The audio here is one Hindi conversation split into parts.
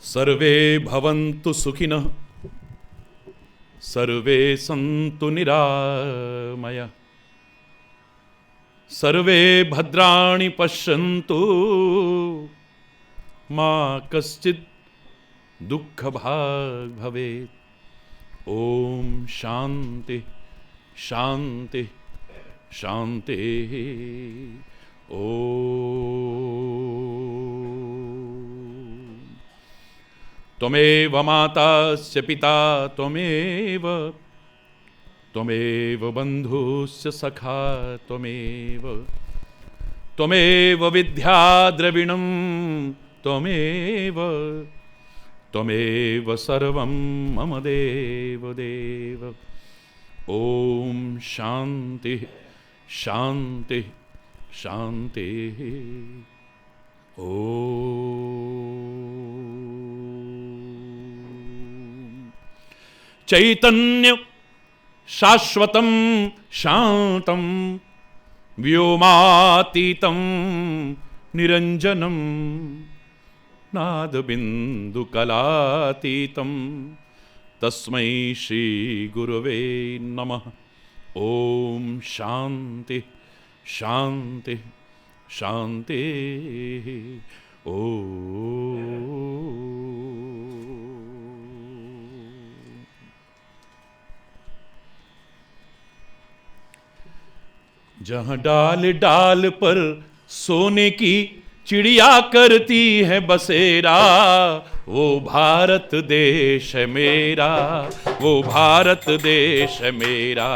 सर्वे भवन्तु सुखिनः, सर्वे सन्तु निरामयाः, सर्वे भद्राणि पश्यन्तु, मा कश्चित् दुःखभाग् भवेत्। ओम शांति शांति शांति। ओम त्वमेव मातास्य पिता त्वमेव, त्वमेव बन्धुस्य सखा त्वमेव, त्वमेव विद्या द्रविणं त्वमेव, त्वमेव सर्वं मम देव देव। ओम शांति शांति शांति। ओम चैतन्य शाश्वतं शांतं व्योमातीतं निरंजनं नादबिन्दुकलातीतं तस्मै श्री गुरवे नमः। ओम शांति शांति शांति। जहाँ डाल डाल पर सोने की चिड़िया करती है बसेरा, वो भारत देश मेरा, वो भारत देश मेरा।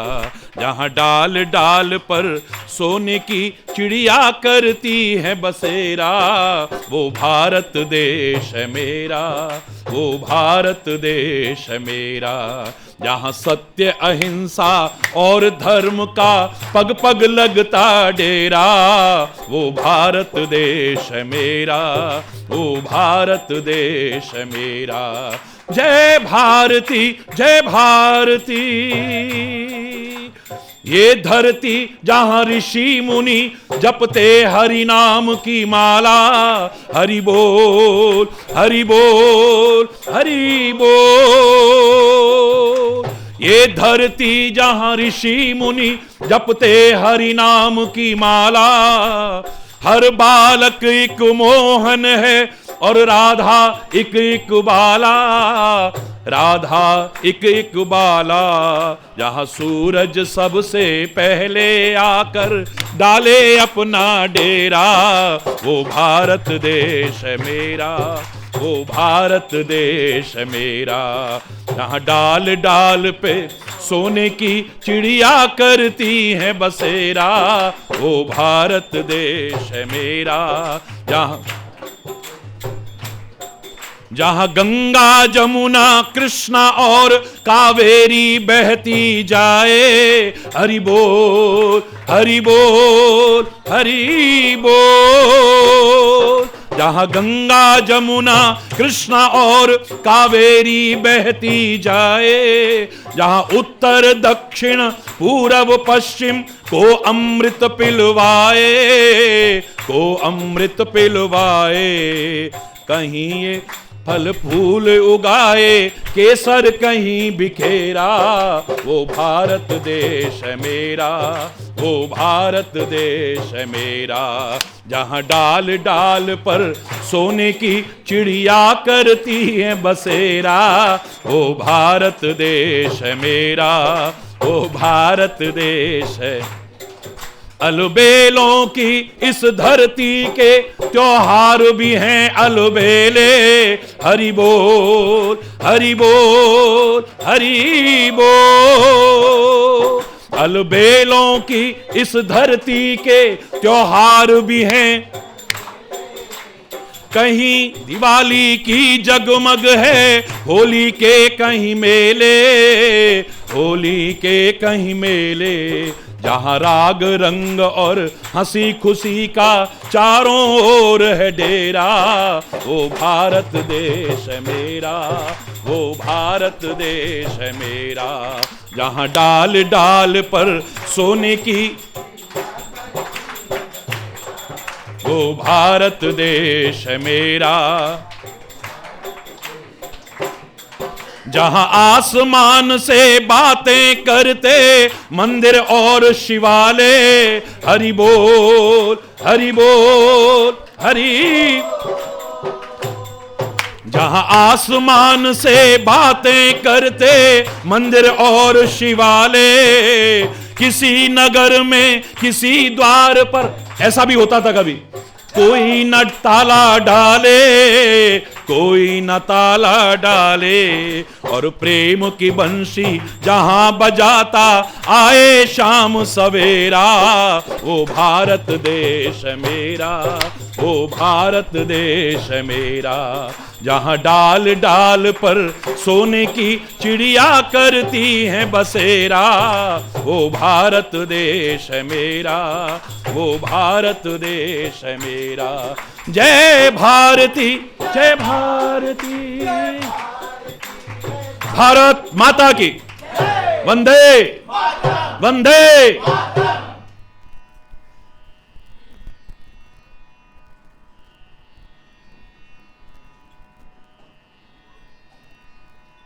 जहाँ डाल डाल पर सोने की चिड़िया करती है बसेरा, वो भारत देश मेरा, वो भारत देश मेरा। जहाँ सत्य अहिंसा और धर्म का पग पग लगता डेरा, वो भारत देश मेरा, वो भारत देश मेरा। जय भारती जय भारती, ये धरती जहाँ ऋषि मुनि जपते हरि नाम की माला। हरि बोल हरि बोल हरि बोल। ये धरती जहाँ ऋषि मुनि जपते हरि नाम की माला। हर बालक एक मोहन है और राधा एक एक बाला, राधा एक एक बाला। जहाँ सूरज सबसे पहले आकर डाले अपना डेरा, वो भारत देश मेरा, वो भारत देश मेरा। जहाँ डाल डाल पे सोने की चिड़िया करती है बसेरा, वो भारत देश मेरा। जहाँ गंगा जमुना कृष्णा और कावेरी बहती जाए। हरि बोल हरि बोल हरि बोल। जहाँ गंगा जमुना कृष्णा और कावेरी बहती जाए। जहाँ उत्तर दक्षिण पूरब पश्चिम को अमृत पिलवाए, को अमृत पिलवाए। कहीं ये फल फूल उगाए, केसर कहीं बिखेरा, वो भारत देश मेरा, वो भारत देश मेरा। जहाँ डाल डाल पर सोने की चिड़िया करती है बसेरा, वो भारत देश मेरा, वो भारत देश है। अलबेलों की इस धरती के त्योहार भी हैं अलबेले। हरि बोल हरि बोल हरि बोल। अलबेलों की इस धरती के त्योहार भी हैं। कहीं दिवाली की जगमग है, होली के कहीं मेले, होली के कहीं मेले। जहाँ राग रंग और हंसी खुशी का चारों ओर है डेरा, वो भारत देश मेरा, वो भारत देश मेरा। जहाँ डाल डाल पर सोने की, वो भारत देश मेरा। जहां आसमान से बातें करते मंदिर और शिवालय, हरि बोल हरि बोल हरि। जहां आसमान से बातें करते मंदिर और शिवालय, किसी नगर में किसी द्वार पर ऐसा भी होता था कभी, कोई न ताला डाले, कोई न ताला डाले, और प्रेम की बंशी जहां बजाता आए शाम सवेरा, वो भारत देश मेरा, वो भारत देश मेरा। जहां डाल डाल पर सोने की चिड़िया करती हैं बसेरा, वो भारत देश मेरा, वो भारत देश मेरा। जय भारती जय भारती, भारत माता की वंदे वंदे।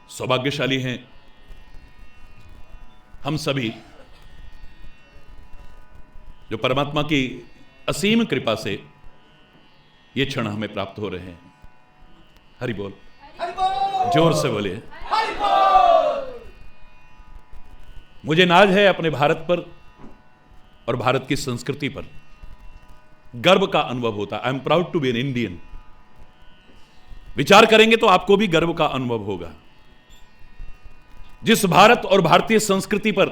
सौभाग्यशाली हैं हम सभी जो परमात्मा की असीम कृपा से ये क्षण हमें प्राप्त हो रहे हैं। हरि बोल, जोर से बोलिए। मुझे नाज है अपने भारत पर और भारत की संस्कृति पर, गर्व का अनुभव होता। I am proud to be an Indian. विचार करेंगे तो आपको भी गर्व का अनुभव होगा। जिस भारत और भारतीय संस्कृति पर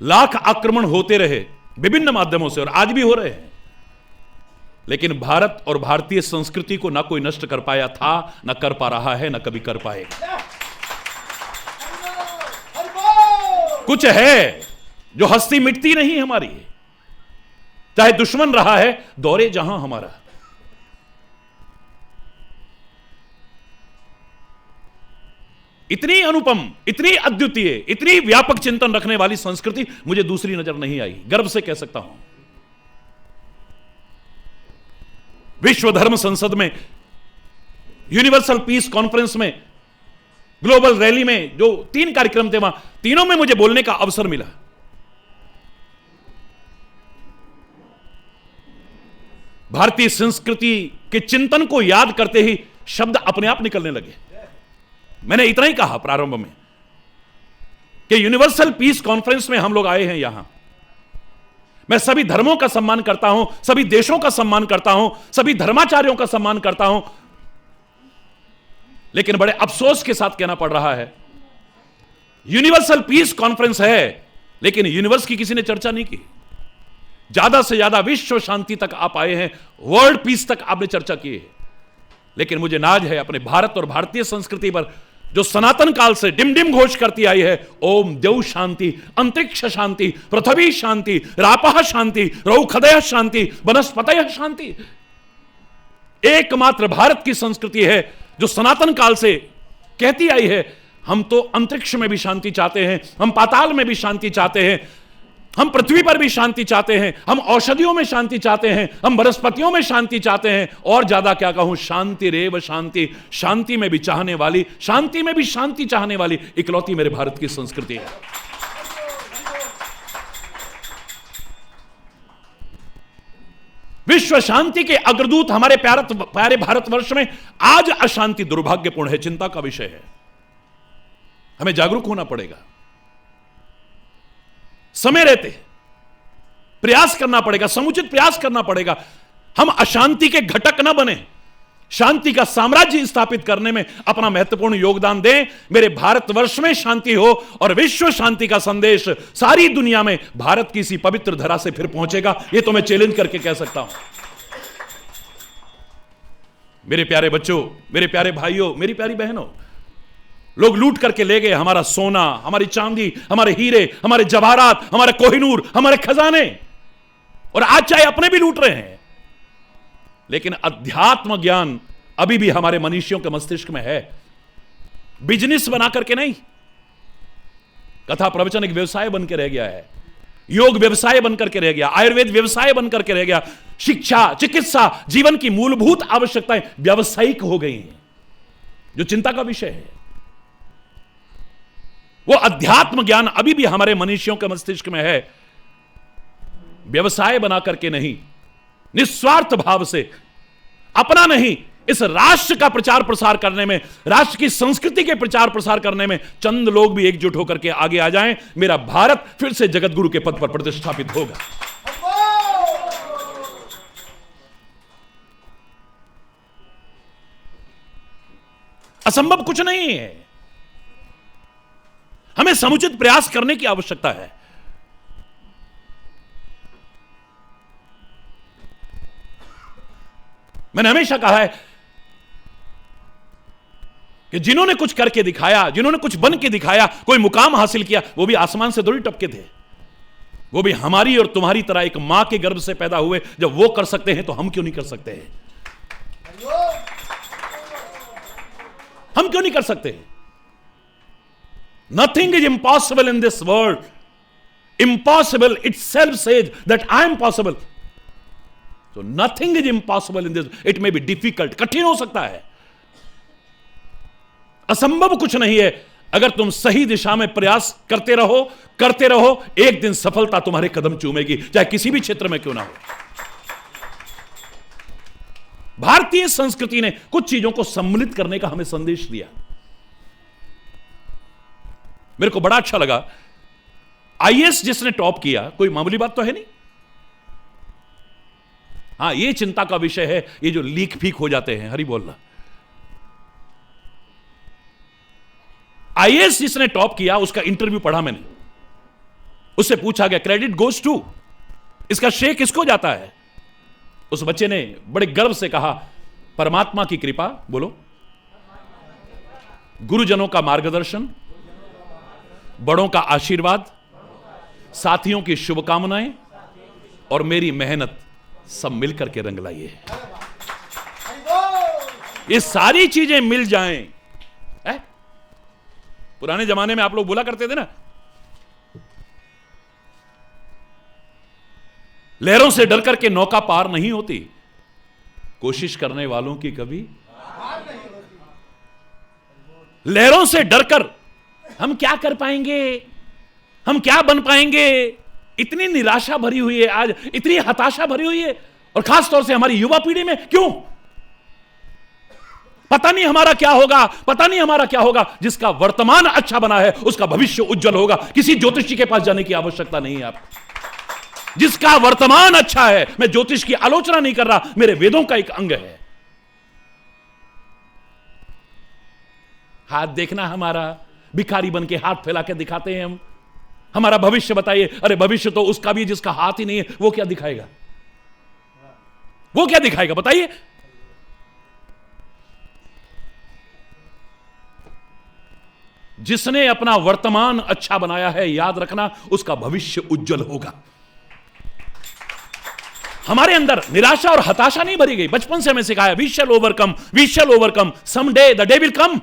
लाख आक्रमण होते रहे विभिन्न माध्यमों से, और आज भी हो रहे हैं, लेकिन भारत और भारतीय संस्कृति को ना कोई नष्ट कर पाया था, ना कर पा रहा है, ना कभी कर पाएगा। कुछ है जो हस्ती मिटती नहीं हमारी, चाहे दुश्मन रहा है दौरे जहां हमारा। इतनी अनुपम, इतनी अद्वितीय, इतनी व्यापक चिंतन रखने वाली संस्कृति मुझे दूसरी नजर नहीं आई, गर्व से कह सकता हूं। विश्व धर्म संसद में, यूनिवर्सल पीस कॉन्फ्रेंस में, ग्लोबल रैली में जो 3 कार्यक्रम थे, वहां तीनों में मुझे बोलने का अवसर मिला। भारतीय संस्कृति के चिंतन को याद करते ही शब्द अपने आप निकलने लगे। मैंने इतना ही कहा प्रारंभ में कि यूनिवर्सल पीस कॉन्फ्रेंस में हम लोग आए हैं यहां। मैं सभी धर्मों का सम्मान करता हूं, सभी देशों का सम्मान करता हूं, सभी धर्माचार्यों का सम्मान करता हूं, लेकिन बड़े अफसोस के साथ कहना पड़ रहा है, यूनिवर्सल पीस कॉन्फ्रेंस है लेकिन यूनिवर्स की किसी ने चर्चा नहीं की। ज्यादा से ज्यादा विश्व शांति तक आप आए हैं, वर्ल्ड पीस तक आपने चर्चा की है, लेकिन मुझे नाज है अपने भारत और भारतीय संस्कृति पर जो सनातन काल से डिमडिम घोष करती आई है, ओम देव शांति, अंतरिक्ष शांति, पृथ्वी शांति, रापः शांति, रौखदय शांति, वनस्पतय शांति। एकमात्र भारत की संस्कृति है जो सनातन काल से कहती आई है, हम तो अंतरिक्ष में भी शांति चाहते हैं, हम पाताल में भी शांति चाहते हैं, हम पृथ्वी पर भी शांति चाहते हैं, हम औषधियों में शांति चाहते हैं, हम वनस्पतियों में शांति चाहते हैं, और ज्यादा क्या कहूं, शांति रेव शांति, शांति में भी चाहने वाली, शांति में भी शांति चाहने वाली इकलौती मेरे भारत की संस्कृति है। विश्व शांति के अग्रदूत हमारे प्यारे भारतवर्ष में आज अशांति दुर्भाग्यपूर्ण है, चिंता का विषय है। हमें जागरूक होना पड़ेगा, समय रहते प्रयास करना पड़ेगा, समुचित प्रयास करना पड़ेगा। हम अशांति के घटक ना बने, शांति का साम्राज्य स्थापित करने में अपना महत्वपूर्ण योगदान दें। मेरे भारतवर्ष में शांति हो और विश्व शांति का संदेश सारी दुनिया में भारत की इसी पवित्र धरा से फिर पहुंचेगा, यह तो मैं चैलेंज करके कह सकता हूं। मेरे प्यारे बच्चों, मेरे प्यारे भाइयों, मेरी प्यारी बहनों, लोग लूट करके ले गए हमारा सोना, हमारी चांदी, हमारे हीरे, हमारे जवाहरात, हमारे कोहिनूर, हमारे खजाने, और आज चाहे अपने भी लूट रहे हैं, लेकिन अध्यात्म ज्ञान अभी भी हमारे मनुष्यों के मस्तिष्क में है। बिजनेस बना करके नहीं, कथा प्रवचन एक व्यवसाय बन के रह गया है, योग व्यवसाय बनकर के रह गया, आयुर्वेद व्यवसाय बनकर के रह गया, शिक्षा, चिकित्सा, जीवन की मूलभूत आवश्यकताएं व्यावसायिक हो गई हैं। जो चिंता का विषय है। वो अध्यात्म ज्ञान अभी भी हमारे मनुष्यों के मस्तिष्क में है। व्यवसाय बना करके नहीं, निस्वार्थ भाव से, अपना नहीं, इस राष्ट्र का प्रचार प्रसार करने में, राष्ट्र की संस्कृति के प्रचार प्रसार करने में चंद लोग भी एकजुट होकर के आगे आ जाएं, मेरा भारत फिर से जगत गुरु के पद पर प्रतिष्ठापित होगा। असंभव कुछ नहीं है। हमें समुचित प्रयास करने की आवश्यकता है। मैंने हमेशा कहा है कि जिन्होंने कुछ करके दिखाया, जिन्होंने कुछ बन के दिखाया, कोई मुकाम हासिल किया, वो भी आसमान से थोड़ी टपके थे। वो भी हमारी और तुम्हारी तरह एक मां के गर्भ से पैदा हुए। जब वो कर सकते हैं तो हम क्यों नहीं कर सकते हैं? हम क्यों नहीं कर सकते? Nothing is impossible in this world. Impossible itself says that I am possible. So nothing is impossible in this. It may be difficult. कठिन हो सकता है, असंभव कुछ नहीं है। अगर तुम सही दिशा में प्रयास करते रहो, एक दिन सफलता तुम्हारे कदम चूमेगी, चाहे किसी भी क्षेत्र में क्यों ना हो। भारतीय संस्कृति ने कुछ चीजों को सम्मिलित करने का हमें संदेश दिया। मेरे को बड़ा अच्छा लगा। आईएएस जिसने टॉप किया, कोई मामूली बात तो है नहीं। हां, यह चिंता का विषय है, ये जो लीक फीक हो जाते हैं। हरि बोलना। आईएएस जिसने टॉप किया, उसका इंटरव्यू पढ़ा मैंने। उससे पूछा गया, क्रेडिट गोज टू, इसका श्रेय किसको जाता है? उस बच्चे ने बड़े गर्व से कहा, परमात्मा की कृपा, बोलो, गुरुजनों का मार्गदर्शन, बड़ों का आशीर्वाद, साथियों की शुभकामनाएं और मेरी मेहनत सब मिलकर के रंग लाई है। ये सारी चीजें मिल जाएं। पुराने जमाने में आप लोग बोला करते थे ना, लहरों से डर करके नौका पार नहीं होती, कोशिश करने वालों की कभी। लहरों से डरकर हम क्या कर पाएंगे, हम क्या बन पाएंगे, इतनी निराशा भरी हुई है आज, इतनी हताशा भरी हुई है। और खास तौर से हमारी युवा पीढ़ी में क्यों? पता नहीं हमारा क्या होगा, पता नहीं हमारा क्या होगा। जिसका वर्तमान अच्छा बना है उसका भविष्य उज्जवल होगा। किसी ज्योतिषी के पास जाने की आवश्यकता नहीं है आपको। जिसका वर्तमान अच्छा है, मैं ज्योतिष की आलोचना नहीं कर रहा, मेरे वेदों का एक अंग है। हाथ देखना, हमारा भिखारी बन के हाथ फैला के दिखाते हैं हम। हमारा भविष्य बताइए। अरे भविष्य तो उसका भी जिसका हाथ ही नहीं है, वो क्या दिखाएगा? वो क्या दिखाएगा बताइए? जिसने अपना वर्तमान अच्छा बनाया है, याद रखना, उसका भविष्य उज्जवल होगा। हमारे अंदर निराशा और हताशा नहीं भरी गई। बचपन से हमें सिखाया, we shall overcome, we shall overcome, someday the day will come.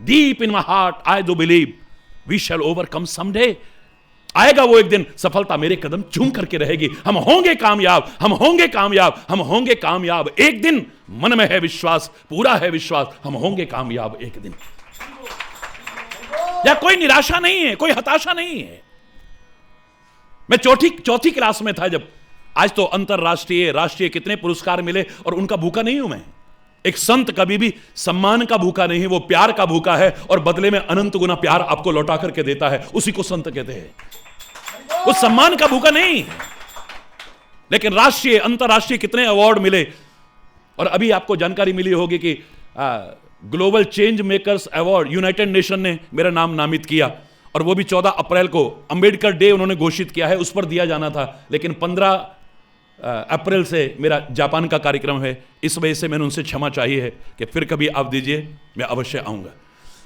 Deep in my heart I do believe we shall overcome someday. आएगा वो एक दिन, सफलता मेरे कदम चूम करके रहेगी। हम होंगे कामयाब, हम होंगे कामयाब, हम होंगे कामयाब एक दिन। मन में है विश्वास, पूरा है विश्वास, हम होंगे कामयाब एक दिन। या कोई निराशा नहीं है, कोई हताशा नहीं है। मैं चौथी क्लास में था जब, आज तो अंतरराष्ट्रीय, राष्ट्रीय कितने पुरस्कार मिले, और उनका भूखा नहीं हूं मैं। एक संत कभी भी सम्मान का भूखा नहीं, वो प्यार का भूखा है, और बदले में अनंत गुना प्यार आपको लौटा करके देता है, उसी को संत कहते हैं। वो सम्मान का भूखा नहीं है। लेकिन राष्ट्रीय, अंतरराष्ट्रीय कितने अवार्ड मिले। और अभी आपको जानकारी मिली होगी कि global change makers award United nation ने मेरा नाम नामित किया, और वो भी 14 अप्रैल को अंबेडकर डे उन्होंने घोषित किया है, उस पर दिया जाना था। लेकिन 15 अप्रैल से मेरा जापान का कार्यक्रम है, इस वजह से मैंने उनसे क्षमा चाहिए है कि फिर कभी आप दीजिए, मैं अवश्य आऊंगा।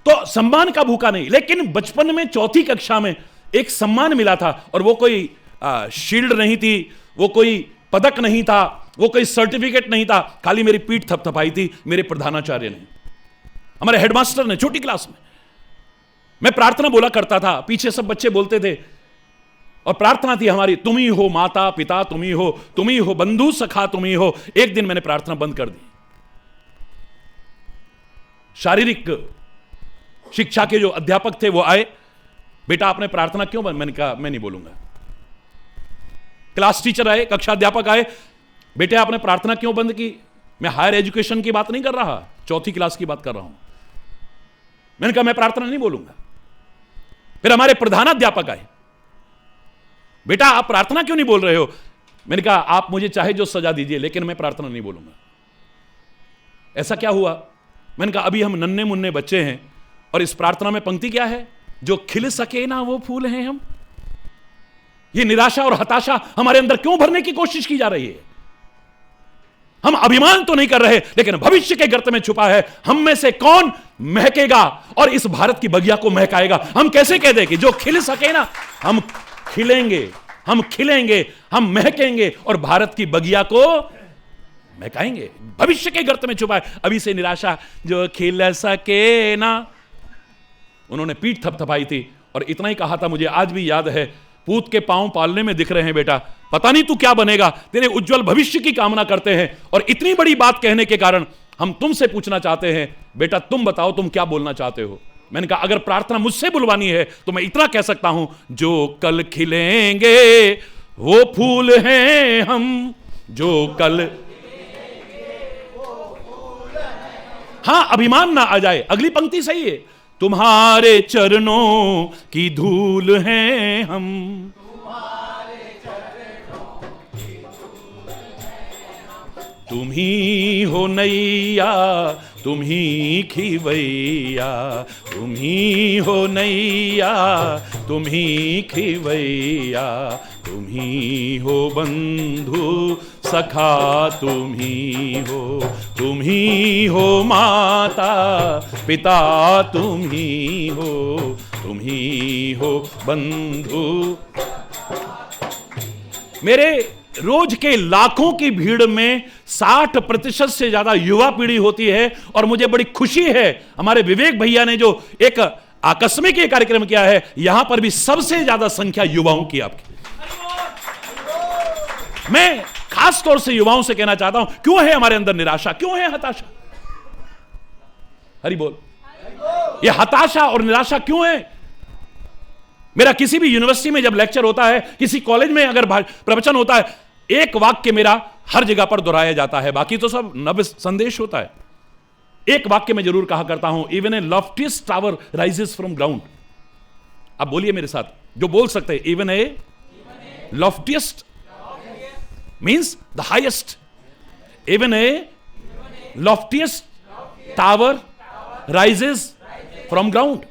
तो सम्मान का भूखा नहीं। लेकिन बचपन में चौथी कक्षा में एक सम्मान मिला था, और वो कोई शील्ड नहीं थी, वो कोई पदक नहीं था, वो कोई सर्टिफिकेट नहीं था, खाली मेरी पीठ थपथपाई थी मेरे प्रधानाचार्य ने, हमारे हेडमास्टर ने, छोटी क्लास में। मैं प्रार्थना बोला करता था, पीछे सब बच्चे बोलते थे, और प्रार्थना थी हमारी, तुम ही हो माता पिता, तुम ही हो बंधु सखा, तुम ही हो। एक दिन मैंने प्रार्थना बंद कर दी। शारीरिक शिक्षा के जो अध्यापक थे वो आए, बेटा आपने प्रार्थना क्यों बंद? मैंने कहा मैं नहीं बोलूंगा। क्लास टीचर आए, कक्षा अध्यापक आए, बेटे आपने प्रार्थना क्यों बंद की? मैं हायर एजुकेशन की बात नहीं कर रहा, चौथी क्लास की बात कर रहा हूं। मैंने कहा मैं प्रार्थना नहीं बोलूंगा। फिर हमारे प्रधानाध्यापक आए, बेटा आप प्रार्थना क्यों नहीं बोल रहे हो? मैंने कहा आप मुझे चाहे जो सजा दीजिए लेकिन मैं प्रार्थना नहीं बोलूंगा। ऐसा क्या हुआ? मैंने कहा अभी हम नन्हे मुन्ने बच्चे हैं और इस प्रार्थना में पंक्ति क्या है? जो खिल सके ना वो फूल हैं हम। ये निराशा और हताशा हमारे अंदर क्यों भरने की कोशिश की जा रही है? हम अभिमान तो नहीं कर रहे लेकिन भविष्य के गर्त में छुपा है। हम में से कौन महकेगा और इस भारत की बगिया को महकाएगा? हम कैसे कह दें कि जो खिल सके ना, हम खिलेंगे, हम खिलेंगे, हम महकेंगे और भारत की बगिया को महकाएंगे। भविष्य के गर्त में छुपा है। अभी से निराशा, जो खिल सके ना। उन्होंने पीठ थपथपाई थी और इतना ही कहा था, मुझे आज भी याद है, पूत के पांव पालने में दिख रहे हैं बेटा, पता नहीं तू क्या बनेगा, तेरे उज्जवल भविष्य की कामना करते हैं। और इतनी बड़ी बात कहने के कारण हम तुमसे पूछना चाहते हैं, बेटा तुम बताओ तुम क्या बोलना चाहते हो? मैंने कहा अगर प्रार्थना मुझसे बुलवानी है तो मैं इतना कह सकता हूं, जो कल खिलेंगे वो फूल हैं हम, जो कल। हां, अभिमान ना आ जाए। अगली पंक्ति सही है, तुम्हारे चरणों की धूल हैं हम। तुम ही हो नैया, तुम ही खिवैया, तुम ही हो नैया, तुम ही खिवैया, तुम ही हो बंधु सखा, तुम ही हो माता पिता, तुम ही हो बंधु। मेरे रोज के लाखों की भीड़ में 60% से ज्यादा युवा पीढ़ी होती है और मुझे बड़ी खुशी है, हमारे विवेक भैया ने जो एक आकस्मिक ये कार्यक्रम किया है, यहां पर भी सबसे ज्यादा संख्या युवाओं की आपकी। मैं खास तौर से युवाओं से कहना चाहता हूं, क्यों है हमारे अंदर निराशा, क्यों है हताशा? हरि बोल। ये हताशा और निराशा क्यों है? मेरा किसी भी यूनिवर्सिटी में जब लेक्चर होता है, किसी कॉलेज में अगर प्रवचन होता है, एक वाक्य मेरा हर जगह पर दोहराया जाता है, बाकी तो सब नव संदेश होता है। एक वाक्य में जरूर कहा करता हूं, even a loftiest tower rises from ground. अब बोलिए मेरे साथ, जो बोल सकते हैं, even a loftiest means the highest, even a loftiest tower rises from ground.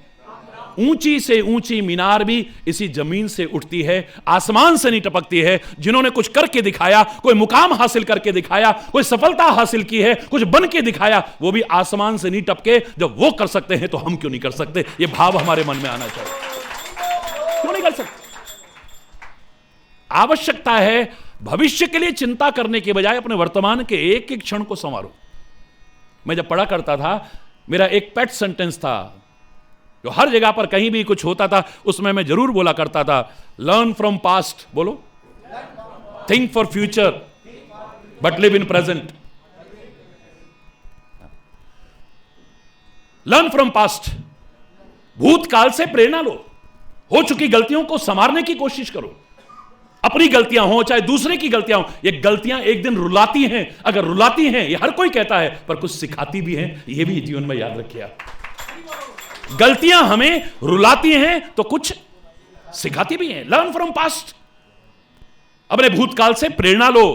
ऊंची से ऊंची मीनार भी इसी जमीन से उठती है, आसमान से नहीं टपकती है। जिन्होंने कुछ करके दिखाया, कोई मुकाम हासिल करके दिखाया, कोई सफलता हासिल की है, कुछ बन के दिखाया, वो भी आसमान से नहीं टपके। जब वो कर सकते हैं तो हम क्यों नहीं कर सकते? ये भाव हमारे मन में आना चाहिए। क्यों नहीं कर सकते? आवश्यकता है भविष्य के लिए चिंता करने के बजाय अपने वर्तमान के एक एक क्षण को संवारो। मैं जब पढ़ा करता था, मेरा एक पेट सेंटेंस था जो हर जगह पर कहीं भी कुछ होता था उसमें मैं जरूर बोला करता था, लर्न फ्रॉम पास्ट। बोलो, think for future but live in present. Learn from past, भूतकाल से प्रेरणा लो, हो चुकी गलतियों को संवारने की कोशिश करो। अपनी गलतियां हो चाहे दूसरे की गलतियां हो, ये गलतियां एक दिन रुलाती हैं। अगर रुलाती हैं, ये हर कोई कहता है, पर कुछ सिखाती भी हैं, ये भी जीवन में याद रखिए आप। गलतियां हमें रुलाती हैं तो कुछ सिखाती भी हैं। लर्न फ्रॉम पास्ट, अपने भूतकाल से प्रेरणा लो,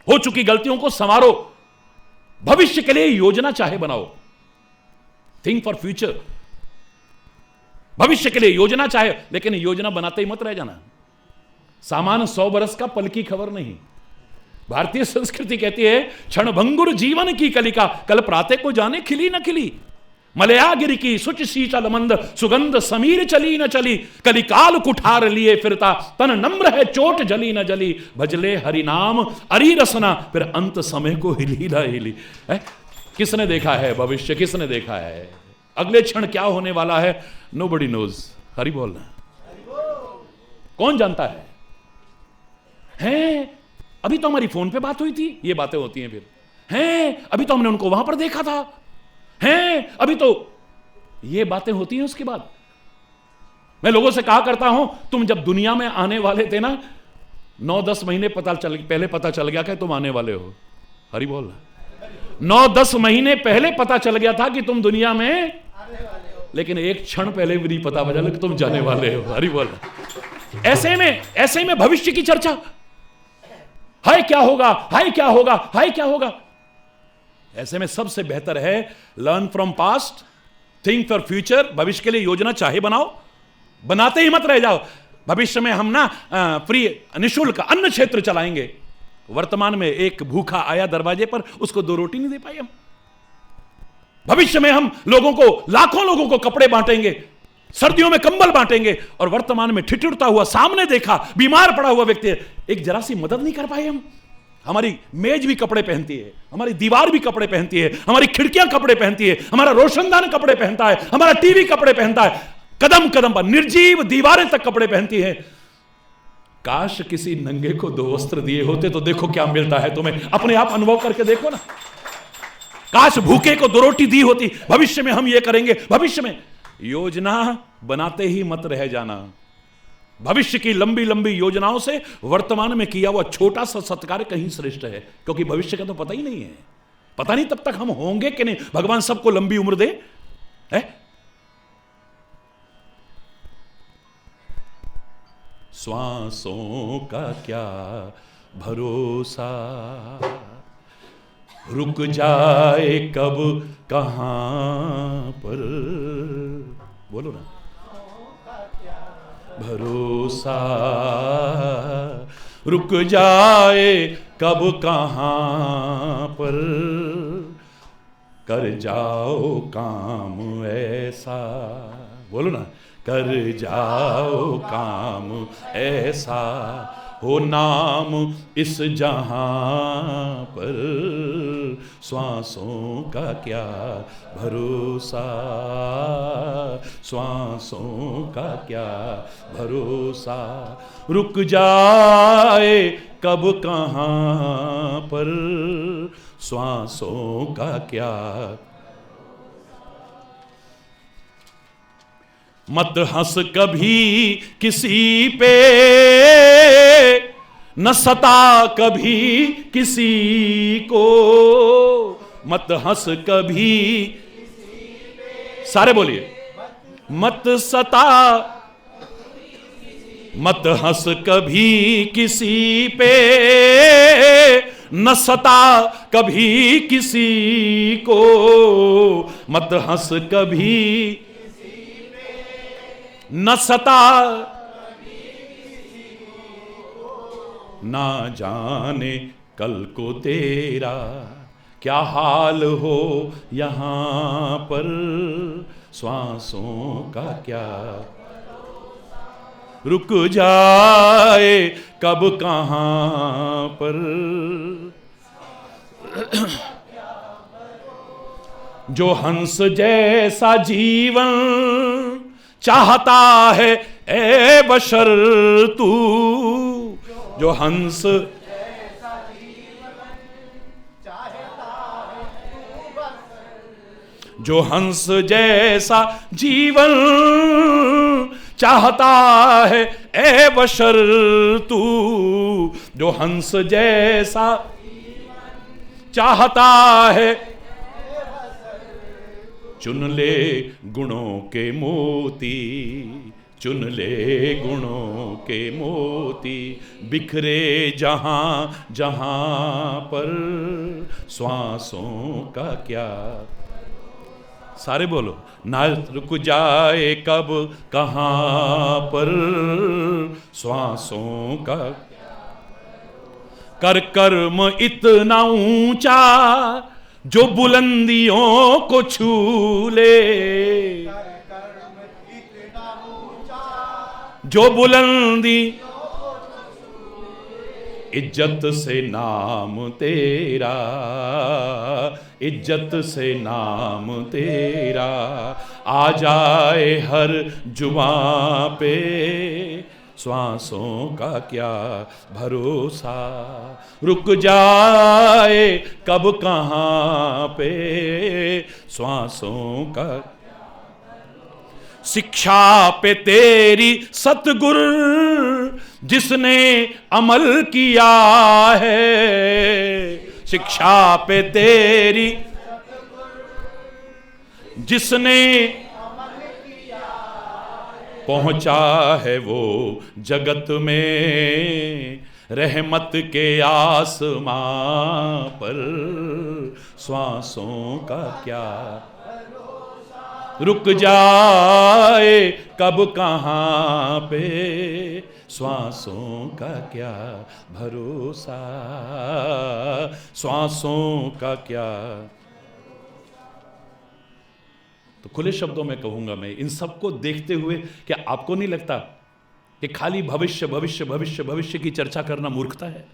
हो चुकी गलतियों को संवारो, भविष्य के लिए योजना चाहे बनाओ। थिंक फॉर फ्यूचर, भविष्य के लिए योजना चाहे, लेकिन योजना बनाते ही मत रह जाना। सामान 100 बरस का, पल की खबर नहीं। भारतीय संस्कृति कहती है, क्षणभंगुर जीवन की कलिका, कल प्रातः को जाने खिली न खिली। मलयागिरी की सुच शीतल मंद, सुगंध समीर चली न चली। कलिकाल कुठार लिए फिरता, तन नम्र है चोट जली न जली। भजले हरि नाम अरी रसना, फिर अंत समय को हिली न हिली। किसने देखा है भविष्य? किसने देखा है अगले क्षण क्या होने वाला है? Nobody knows. हरि बोलना, कौन जानता है? हैं, अभी तो हमारी फोन पे बात हुई थी, ये बातें होती हैं। फिर हैं, अभी तो हमने उनको वहां पर देखा था। हैं, अभी तो ये बातें होती हैं। उसके बाद मैं लोगों से कहा करता हूं, तुम जब दुनिया में आने वाले थे ना, 9-10 महीने पहले पता चल गया कि तुम आने वाले हो। हरि बोल। 9-10 महीने पहले पता चल गया था कि तुम दुनिया में, लेकिन एक क्षण पहले भी नहीं पता चला कि तुम जाने वाले हो। हरि बोल। ऐसे में भविष्य की चर्चा, हाय क्या होगा, हाय क्या होगा, हाय क्या होगा। ऐसे में सबसे बेहतर है learn from past, think for future. भविष्य के लिए योजना चाहे बनाओ, बनाते ही मत रह जाओ। भविष्य में हम ना फ्री निःशुल्क अन्न क्षेत्र चलाएंगे। वर्तमान में एक भूखा आया दरवाजे पर, उसको 2 रोटी नहीं दे पाए हम। भविष्य में हम लोगों को, लाखों लोगों को कपड़े बांटेंगे, सर्दियों में कंबल बांटेंगे, और वर्तमान में ठिठुरता हुआ सामने देखा बीमार पड़ा हुआ व्यक्ति, एक जरा सी मदद नहीं कर पाए हम। हमारी मेज भी कपड़े पहनती है, हमारी दीवार भी कपड़े पहनती है, हमारी खिड़कियां कपड़े पहनती है, हमारा रोशनदान कपड़े पहनता है, हमारा टीवी कपड़े पहनता है, कदम कदम पर निर्जीव दीवारें तक कपड़े पहनती है। काश किसी नंगे को 2 वस्त्र दिए होते तो देखो क्या मिलता है तुम्हें। अपने आप अनुभव करके देखो ना। काश भूखे को 2 रोटी दी होती। भविष्य में हम ये करेंगे। भविष्य में योजना बनाते ही मत रह जाना। भविष्य की लंबी लंबी योजनाओं से वर्तमान में किया हुआ छोटा सा सत्कार कहीं श्रेष्ठ है, क्योंकि भविष्य का तो पता ही नहीं है। पता नहीं तब तक हम होंगे कि नहीं। भगवान सबको लंबी उम्र दे है? श्वासों का क्या भरोसा, रुक जाए कब कहां पर। बोलो ना। भरोसा रुक जाए कब कहां पर, कर जाओ काम ऐसा। बोलो ना। कर जाओ काम ऐसा, हो नाम इस जहां पर, श्वासों का क्या भरोसा, श्वासों का क्या भरोसा, रुक जाए कब कहां पर, श्वासों का क्या। मत हंस कभी किसी पे, न सता कभी किसी को। मत हंस कभी, सारे बोलिए, मत सता, मत हंस कभी किसी पे, न सता कभी किसी को। मत हंस कभी न सता, ना जाने कल को तेरा क्या हाल हो यहां पर, श्वासों का क्या। रुक जाए कब कहां पर, जो हंस जैसा जीवन चाहता है ए बशर तू। जो हंस जो हंस जैसा जीवन चाहता है ए बशर तू। जो हंस जैसा चाहता है, चुन ले गुणों के मोती, चुन ले गुणों के मोती, बिखरे जहां जहां पर, श्वासों का क्या। सारे बोलो ना। रुक जाए कब कहां पर, श्वासों का। कर कर्म इतना ऊंचा जो बुलंदियों को छू ले, जो बुलंदी इज्जत से नाम तेरा, इज्जत से नाम तेरा आ जाए हर जुबां पे, श्वासों का क्या भरोसा, रुक जाए कब कहाँ पे श्वासों का। शिक्षा पे तेरी सतगुरु जिसने अमल किया है, शिक्षा पे तेरी जिसने पहुंचा है वो जगत में रहमत के आसमां पर श्वासों का क्या, रुक जाए कब कहाँ पे श्वासों का क्या भरोसा, श्वासों का क्या। तो खुले शब्दों में कहूंगा मैं, इन सबको देखते हुए क्या आपको नहीं लगता कि खाली भविष्य भविष्य भविष्य भविष्य की चर्चा करना मूर्खता है?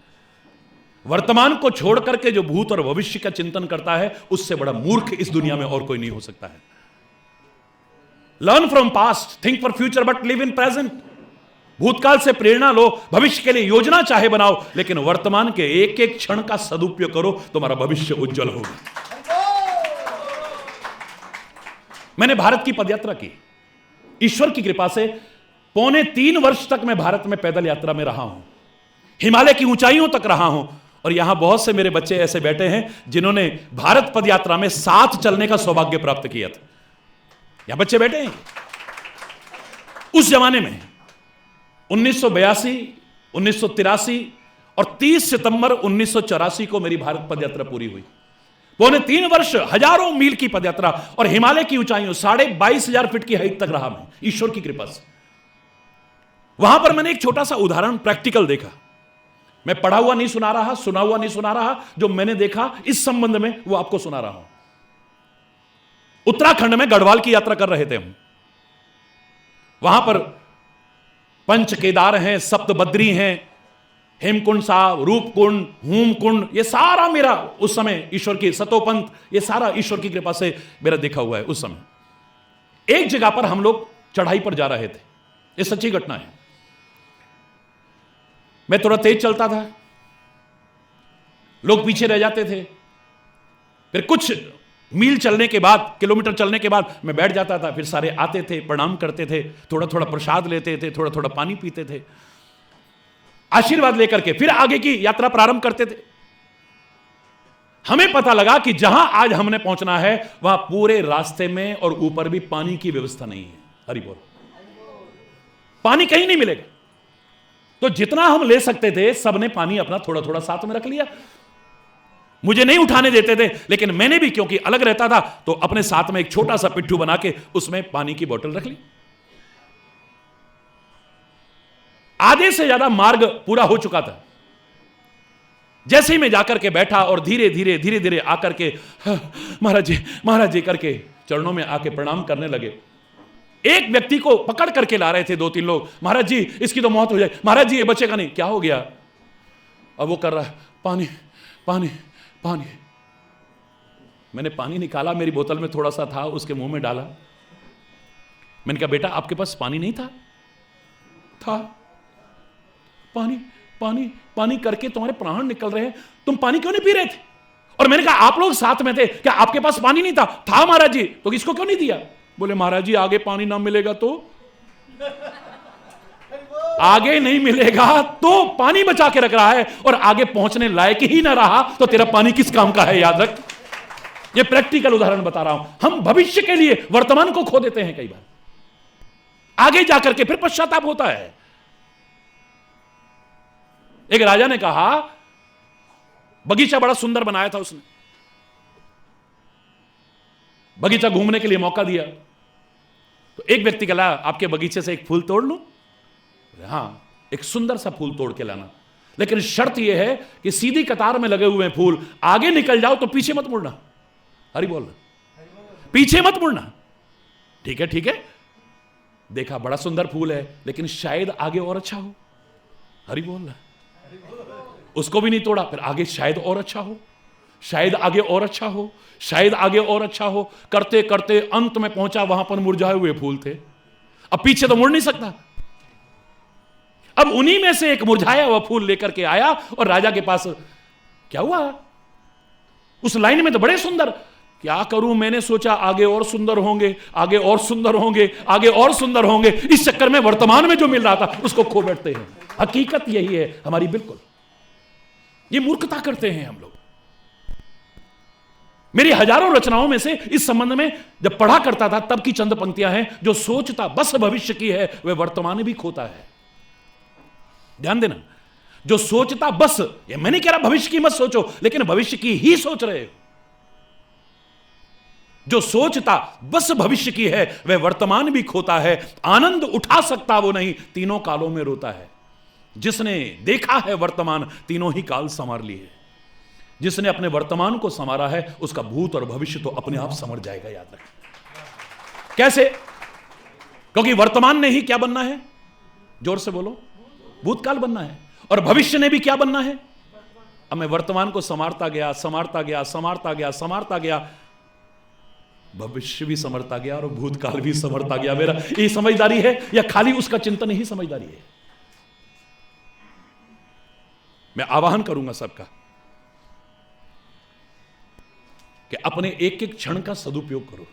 वर्तमान को छोड़ करके जो भूत और भविष्य का चिंतन करता है, उससे बड़ा मूर्ख इस दुनिया में और कोई नहीं हो सकता है। Learn from past, think for future but live in present. भूतकाल से प्रेरणा लो, भविष्य के लिए योजना चाहे बनाओ, लेकिन वर्तमान के एक एक क्षण का सदुपयोग करो, तुम्हारा भविष्य उज्जवल होगा। मैंने भारत की पदयात्रा की, ईश्वर की कृपा से 3.25 वर्ष तक मैं भारत में पैदल यात्रा में रहा हूं, हिमालय की ऊंचाइयों तक रहा हूं। और यहां बहुत से मेरे बच्चे ऐसे बैठे हैं जिन्होंने भारत पदयात्रा में साथ चलने का सौभाग्य प्राप्त किया था। यहां बच्चे बैठे हैं। उस जमाने में 1982, 1983 और 30 सितंबर 1984 को मेरी भारत पदयात्रा पूरी हुई। 3.25 वर्ष, हजारों मील की पदयात्रा और हिमालय की ऊंचाइयों 22,500 फीट की हाइट तक रहा मैं, ईश्वर की कृपा से। वहां पर मैंने एक छोटा सा उदाहरण प्रैक्टिकल देखा। मैं पढ़ा हुआ नहीं सुना रहा, सुना हुआ नहीं सुना रहा, जो मैंने देखा इस संबंध में वो आपको सुना रहा हूं। उत्तराखंड में गढ़वाल की यात्रा कर रहे थे हम। वहां पर पंच केदार हैं, सप्तबद्री हैं, हेमकुंड साहब, रूपकुंड, हूमकुंड, ये सारा मेरा उस समय ईश्वर की सतोपंथ, ये सारा ईश्वर की कृपा से मेरा देखा हुआ है। उस समय एक जगह पर हम लोग चढ़ाई पर जा रहे थे, ये सच्ची घटना है। मैं थोड़ा तेज चलता था, लोग पीछे रह जाते थे। फिर कुछ मील चलने के बाद, किलोमीटर चलने के बाद मैं बैठ जाता था। फिर सारे आते थे, प्रणाम करते थे, थोड़ा थोड़ा प्रसाद लेते थे, थोड़ा थोड़ा पानी पीते थे, आशीर्वाद लेकर के फिर आगे की यात्रा प्रारंभ करते थे। हमें पता लगा कि जहां आज हमने पहुंचना है वहां पूरे रास्ते में और ऊपर भी पानी की व्यवस्था नहीं है। हरि बोल। पानी कहीं नहीं मिलेगा। तो जितना हम ले सकते थे सबने पानी अपना थोड़ा थोड़ा साथ में रख लिया। मुझे नहीं उठाने देते थे, लेकिन मैंने भी क्योंकि अलग रहता था तो अपने साथ में एक छोटा सा पिट्ठू बना के उसमें पानी की बोतल रख ली। आधे से ज्यादा मार्ग पूरा हो चुका था। जैसे ही मैं जाकर के बैठा और धीरे धीरे धीरे धीरे आकर के महाराज जी करके चरणों में आके प्रणाम करने लगे। एक व्यक्ति को पकड़ करके ला रहे थे 2-3 लोग। महाराज जी इसकी तो मौत हो जाए, महाराज जी ये बचेगा नहीं। क्या हो गया? अब वो कर रहा है पानी पानी पानी। मैंने पानी निकाला, मेरी बोतल में थोड़ा सा था, उसके मुंह में डाला। मैंने कहा बेटा आपके पास पानी नहीं था? था। पानी पानी पानी करके तुम्हारे प्राण निकल रहे हैं, तुम पानी क्यों नहीं पी रहे थे? और मैंने कहा आप लोग साथ में थे, क्या आपके पास पानी नहीं था? था महाराज जी। तो किसको क्यों नहीं दिया? बोले महाराज जी आगे पानी ना मिलेगा तो आगे नहीं मिलेगा तो पानी बचा के रख रहा है, और आगे पहुंचने लायक ही ना रहा तो तेरा पानी किस काम का है? याद रख। ये प्रैक्टिकल उदाहरण बता रहा हूं। हम भविष्य के लिए वर्तमान को खो देते हैं कई बार, आगे जाकर के फिर पश्चाताप होता है। एक राजा ने कहा, बगीचा बड़ा सुंदर बनाया था उसने, बगीचा घूमने के लिए मौका दिया। तो एक व्यक्ति कहला आपके बगीचे से एक फूल तोड़ लूं? हां, एक सुंदर सा फूल तोड़ के लाना, लेकिन शर्त यह है कि सीधी कतार में लगे हुए फूल, आगे निकल जाओ तो पीछे मत मुड़ना। हरि बोल। पीछे मत मुड़ना। ठीक है ठीक है। देखा बड़ा सुंदर फूल है, लेकिन शायद आगे और अच्छा हो। हरि बोल। उसको भी नहीं तोड़ा, फिर आगे शायद और अच्छा हो, शायद आगे और अच्छा हो, शायद आगे और अच्छा हो। करते करते अंत में पहुंचा, वहां पर मुरझाए हुए फूल थे। अब पीछे तो मुड़ नहीं सकता, अब उन्हीं में से एक मुरझाया हुआ फूल लेकर के आया और राजा के पास, क्या हुआ? उस लाइन में तो बड़े सुंदर, क्या करूं, मैंने सोचा आगे और सुंदर होंगे, आगे और सुंदर होंगे, आगे और सुंदर होंगे, इस चक्कर में वर्तमान में जो मिल रहा था उसको खो बैठते हैं। हकीकत यही है हमारी, बिल्कुल ये मूर्खता करते हैं हम लोग। मेरी हजारों रचनाओं में से इस संबंध में जब पढ़ा करता था तब की चंद पंक्तियां हैं, जो सोचता बस भविष्य की है वह वर्तमान भी खोता है। ध्यान देना, जो सोचता बस, ये मैं नहीं कह रहा भविष्य की मत सोचो, लेकिन भविष्य की ही सोच रहे हो। जो सोचता बस भविष्य की है वह वर्तमान भी खोता है, आनंद उठा सकता वो नहीं, तीनों कालों में रोता है। जिसने देखा है वर्तमान, तीनों ही काल संवार लिए। जिसने अपने वर्तमान को संवारा है उसका भूत और भविष्य तो अपने आप संवर जाएगा। याद रखें। कैसे? क्योंकि वर्तमान ने ही क्या बनना है, जोर से बोलो, भूतकाल बनना है, और भविष्य ने भी क्या बनना है। अब मैं वर्तमान को संवारता गया, संवारता गया, संवारता गया, संवारता गया, भविष्य भी संवरता गया और भूतकाल भी संवरता गया। मेरा ये समझदारी है या खाली उसका चिंतन ही समझदारी है? मैं आवाहन करूंगा सबका कि अपने एक एक क्षण का सदुपयोग करो।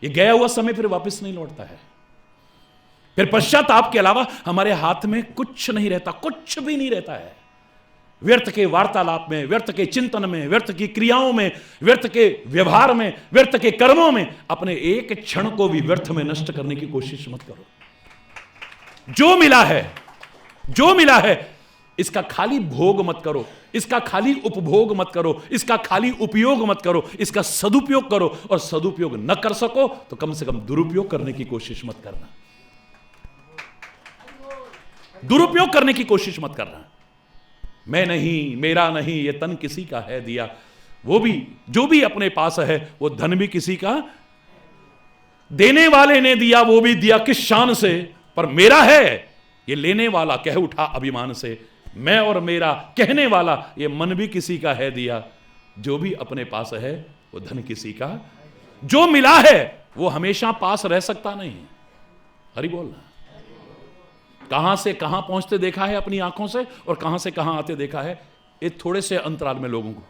ये गया हुआ समय फिर वापस नहीं लौटता है। फिर पश्चाताप के अलावा हमारे हाथ में कुछ नहीं रहता, कुछ भी नहीं रहता है। व्यर्थ के वार्तालाप में, व्यर्थ के चिंतन में, व्यर्थ की क्रियाओं में, व्यर्थ के व्यवहार में, व्यर्थ के कर्मों में अपने एक क्षण को भी व्यर्थ में नष्ट करने की कोशिश मत करो। जो मिला है, जो मिला है, इसका खाली भोग मत करो, इसका खाली उपभोग मत करो, इसका खाली उपयोग मत करो, इसका सदुपयोग करो। और सदुपयोग न कर सको तो कम से कम दुरुपयोग करने की कोशिश मत करना। दुरुपयोग करने की कोशिश मत करना। मैं नहीं, मेरा नहीं, ये तन किसी का है दिया, वो भी जो भी अपने पास है वो धन भी किसी का, देने वाले ने दिया, वो भी दिया किस शान से, पर मेरा है ये लेने वाला कह उठा अभिमान से। मैं और मेरा कहने वाला ये मन भी किसी का है दिया, जो भी अपने पास है वो धन किसी का। जो मिला है वो हमेशा पास रह सकता नहीं। हरि बोलना। कहां से कहां पहुंचते देखा है अपनी आंखों से, और कहां से कहां आते देखा है एक थोड़े से अंतराल में लोगों को।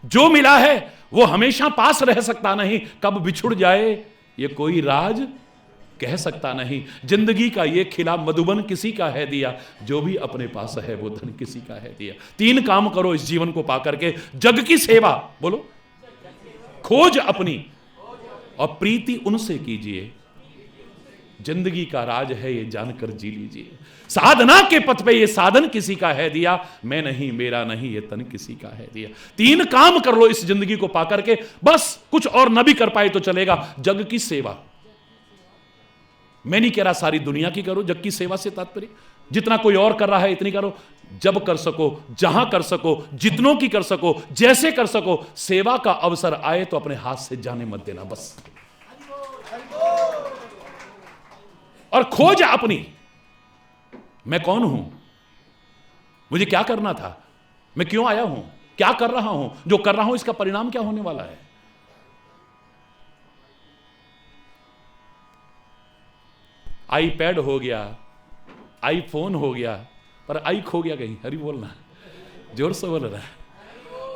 जो मिला है वो हमेशा पास रह सकता नहीं, कब बिछुड़ जाए ये कोई राज कह सकता नहीं। जिंदगी का ये खिला मधुबन किसी का है दिया, जो भी अपने पास है वो धन किसी का है दिया। 3 काम करो इस जीवन को पाकर के। जग की सेवा, बोलो, खोज अपनी और प्रीति उनसे कीजिए। जिंदगी का राज है ये जानकर जी लीजिए। साधना के पथ पे ये साधन किसी का है दिया, मैं नहीं, मेरा नहीं, ये तन किसी का है दिया। 3 काम कर लो इस जिंदगी को पाकर के, बस कुछ और न भी कर पाए तो चलेगा। जग की सेवा, मैं नहीं कह रहा सारी दुनिया की करो, जग की सेवा से तात्पर्य जितना कोई और कर रहा है इतनी करो। जब कर सको, जहां कर सको, जितनों की कर सको, जैसे कर सको, सेवा का अवसर आए तो अपने हाथ से जाने मत देना बस। और खोज अपनी, मैं कौन हूं, मुझे क्या करना था, मैं क्यों आया हूं, क्या कर रहा हूं, जो कर रहा हूं इसका परिणाम क्या होने वाला है। आईपैड हो गया, आईफोन हो गया, पर आई खो गया कहीं। हरि बोलना, जोर से बोलना,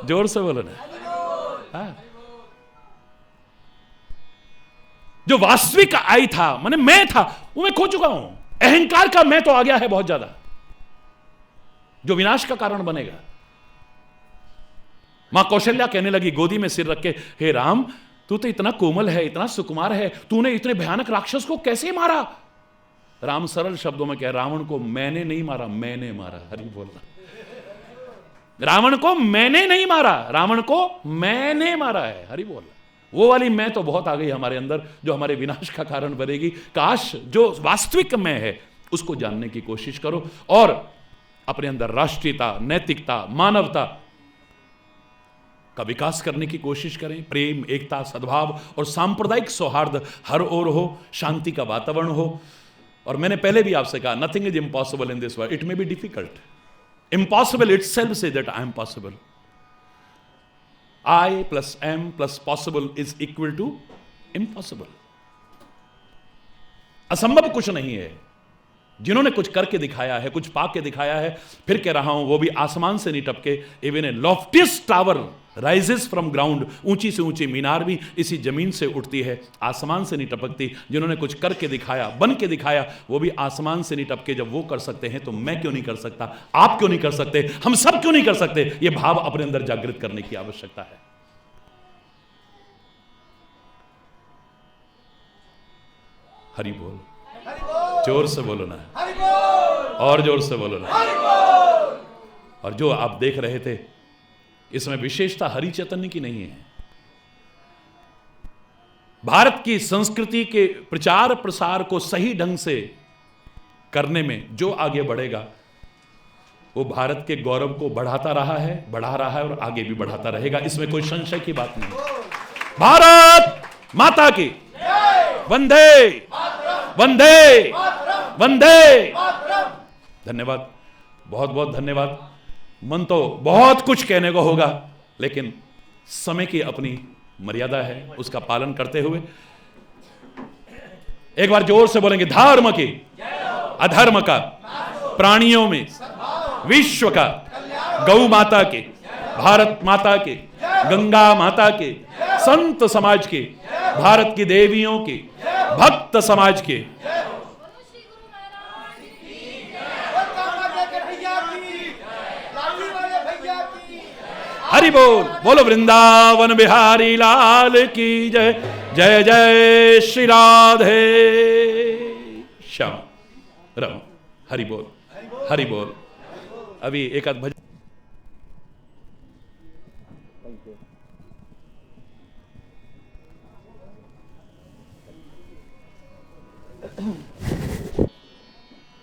जोर से बोलना। हाँ। जो वास्तविक आई था, माने मैं था, वो मैं खो चुका हूं। अहंकार का मैं तो आ गया है बहुत ज्यादा, जो विनाश का कारण बनेगा। मां कौशल्या कहने लगी गोदी में सिर रख के, हे राम, तू तो इतना कोमल है, इतना सुकुमार है, तूने इतने भयानक राक्षस को कैसे मारा। राम सरल शब्दों में कह, रावण को मैंने नहीं मारा, मैंने मारा। हरि बोलना। रावण को मैंने नहीं मारा, रावण को मैंने मारा है। हरि बोलना। वो वाली मैं तो बहुत आ गई हमारे अंदर, जो हमारे विनाश का कारण बनेगी। काश जो वास्तविक मैं है उसको जानने की कोशिश करो और अपने अंदर राष्ट्रीयता, नैतिकता, मानवता का विकास करने की कोशिश करें। प्रेम, एकता, सद्भाव और सांप्रदायिक सौहार्द हर ओर हो, शांति का वातावरण हो। और मैंने पहले भी आपसे कहा, nothing is impossible in this world, it may be difficult, impossible itself say that I am possible. I plus am plus possible is equal to impossible. असंभव कुछ नहीं है, जिन्होंने कुछ करके दिखाया है, कुछ पाके दिखाया है, फिर कह रहा हूं वो भी आसमान से नहीं टपके। Even a loftiest tower rises from ground, ऊंची से ऊंची मीनार भी इसी जमीन से उठती है, आसमान से नहीं टपकती। जिन्होंने कुछ करके दिखाया, बन के दिखाया, वो भी आसमान से नहीं टपके। जब वो कर सकते हैं तो मैं क्यों नहीं कर सकता, आप क्यों नहीं कर सकते, हम सब क्यों नहीं कर सकते? ये भाव अपने अंदर जागृत करने की आवश्यकता है। हरि बोल, जोर से बोलो ना, और जोर से बोलो ना। और जो आप देख रहे थे, इसमें विशेषता हरि चैतन्य की नहीं है। भारत की संस्कृति के प्रचार प्रसार को सही ढंग से करने में जो आगे बढ़ेगा, वो भारत के गौरव को बढ़ाता रहा है, बढ़ा रहा है और आगे भी बढ़ाता रहेगा। इसमें कोई संशय की बात नहीं। भारत माता की वंदे वंदे वंदे। धन्यवाद, बहुत बहुत धन्यवाद। मन तो बहुत कुछ कहने को होगा, लेकिन समय की अपनी मर्यादा है, उसका पालन करते हुए एक बार जोर से बोलेंगे, धर्म की, अधर्म का, प्राणियों में, विश्व का, गौ माता के, भारत माता के, गंगा माता के, संत समाज के, भारत की देवियों के, भक्त समाज के, हरि बोल। बोलो वृंदावन बिहारी लाल की जय। जय जय श्री राधे श्याम राम। हरि बोल, हरि बोल। अभी एक आध भजन।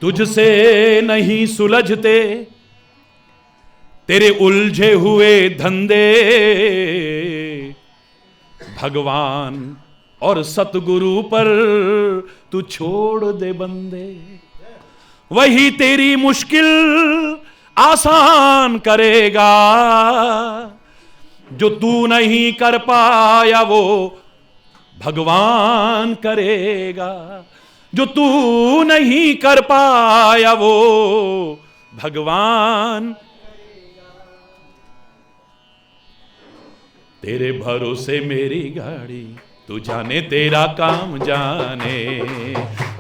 तुझसे नहीं सुलझते तेरे उलझे हुए धंधे, भगवान और सतगुरु पर तू छोड़ दे बंदे। वही तेरी मुश्किल आसान करेगा, जो तू नहीं कर पाया वो भगवान करेगा। जो तू नहीं कर पाया वो भगवान। तेरे भरोसे मेरी गाड़ी, तू जाने तेरा काम जाने।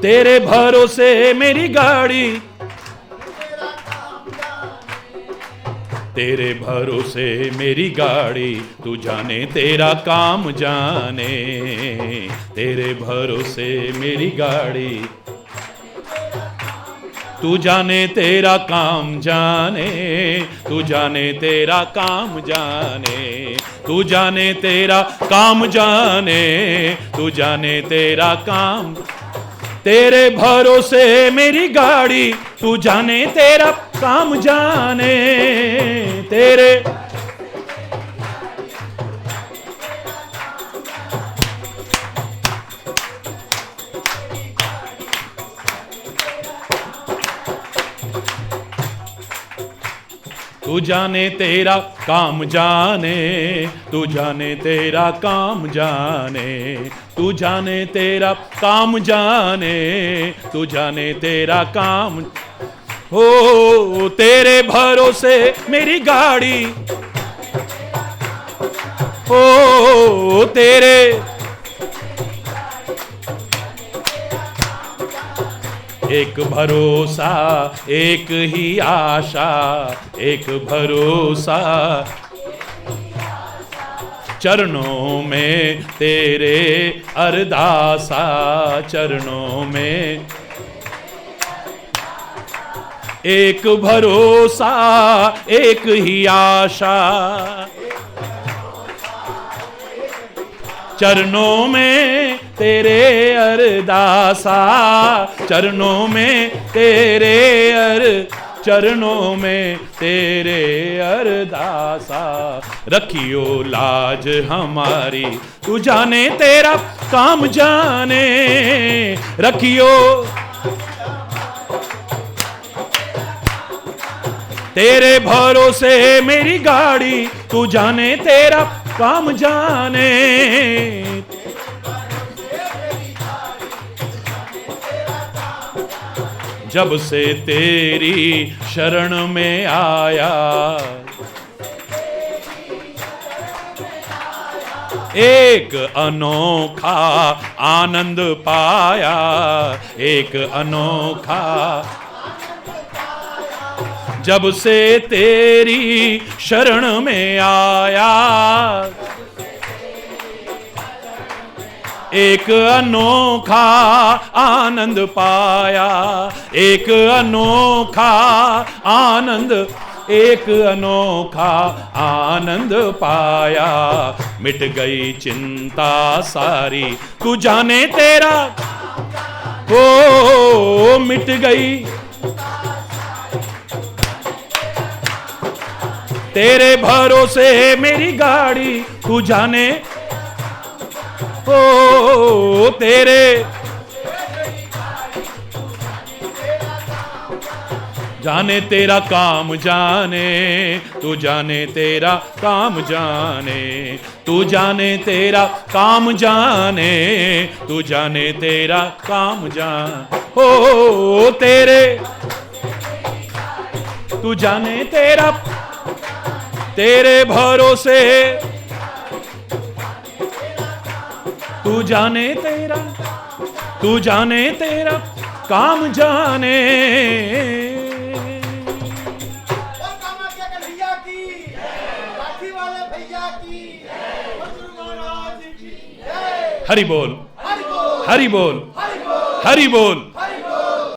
तेरे भरोसे मेरी गाड़ी, तेरे भरोसे मेरी गाड़ी, तू जाने तेरा काम जाने। तेरे भरोसे मेरी गाड़ी, तू जाने तेरा काम जाने। तू जाने तेरा काम जाने। तू जाने तेरा काम जाने। तू जाने तेरा काम। तेरे भरोसे मेरी गाड़ी, तू जाने तेरा काम जाने। तेरे तू जाने तेरा काम जाने। तू जाने तेरा काम जाने। तू जाने तेरा काम जाने। तू जाने तेरा काम। हो तेरे भरोसे मेरी गाड़ी, हो तेरे एक भरोसा, एक ही आशा, एक भरोसा। चरणों में तेरे अरदासा, चरणों में एक भरोसा, एक ही आशा। चरणों में तेरे अरदासा, चरणों में तेरे चरणों में तेरे अरदासा। रखियो लाज हमारी, तू जाने तेरा काम जाने। रखियो तेरे भरोसे मेरी गाड़ी, तू जाने तेरा काम जाने। जब से तेरी शरण में आया, एक अनोखा आनंद पाया, एक अनोखा, जब से तेरी शरण में आया, एक अनोखा आनंद पाया, एक अनोखा आनंद, एक अनोखा आनंद पाया। मिट गई चिंता सारी, तू जाने तेरा, ओ मिट गई तेरे भरोसे मेरी गाड़ी, तू जाने ओ तेरे, जाने तेरा काम जाने, तू जाने तेरा काम जाने, तू जाने तेरा काम जाने, तू जाने तेरा काम जाने, ओ तेरे, तू जाने तेरा, तेरे भरोसे, तू जाने तेरा, तू जाने तेरा काम जाने। हरि बोल, हरि बोल, हरि बोल, हरि बोल।